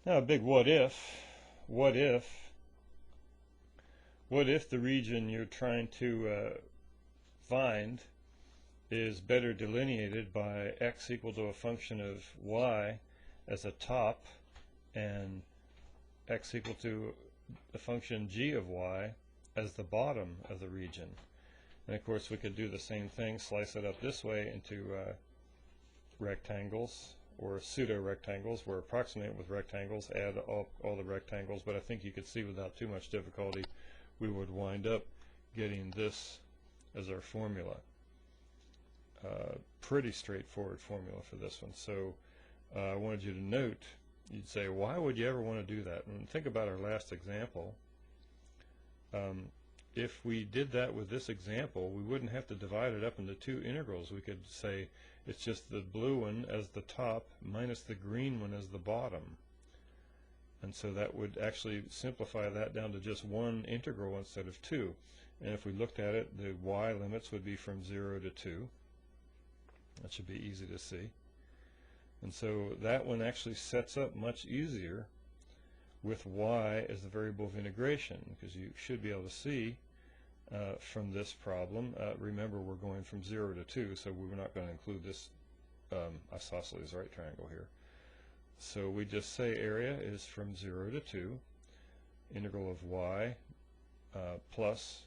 Now a big what if. What if the region you're trying to find is better delineated by x equal to a function of y as a top and x equal to the function g of y as the bottom of the region. And of course we could do the same thing, slice it up this way into rectangles or pseudo-rectangles. We're approximating with rectangles, add all the rectangles, but I think you could see without too much difficulty we would wind up getting this as our formula. Pretty straightforward formula for this one. So I wanted you to note, you'd say, why would you ever want to do that? And think about our last example. If we did that with this example, we wouldn't have to divide it up into two integrals. We could say it's just the blue one as the top minus the green one as the bottom. And so that would actually simplify that down to just one integral instead of two. And if we looked at it, the y limits would be from 0 to 2. That should be easy to see. And so that one actually sets up much easier with y as the variable of integration, because you should be able to see from this problem, remember we're going from 0 to 2, so we're not going to include this isosceles right triangle here. So we just say area is from 0 to 2, integral of y plus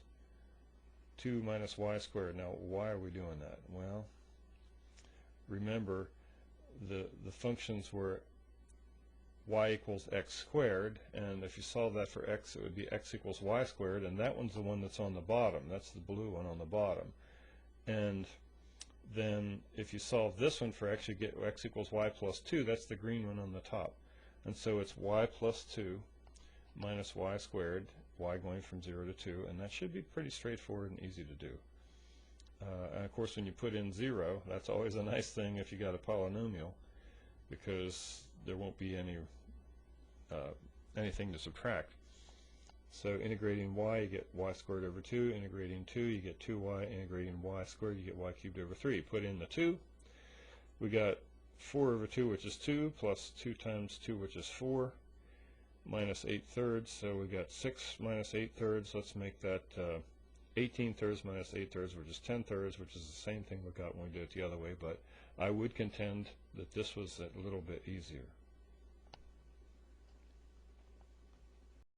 2 minus y squared. Now why are we doing that? Well, remember the functions were y equals x squared, and if you solve that for x, it would be x equals y squared, and that one's the one that's on the bottom. That's the blue one on the bottom. And then if you solve this one for x, you get x equals y plus 2. That's the green one on the top. And so it's y plus 2 minus y squared, y going from 0 to 2, and that should be pretty straightforward and easy to do. And of course when you put in 0, that's always a nice thing if you got a polynomial, because there won't be anything to subtract. So integrating y, you get y squared over 2. Integrating 2, you get 2y. Integrating y squared, you get y cubed over 3. Put in the 2. We got 4 over 2, which is 2, plus 2 times 2, which is 4, minus 8/3. So we got 6 minus 8/3. Let's make that 18/3 minus 8/3, which is 10/3, which is the same thing we got when we did it the other way, but I would contend that this was a little bit easier.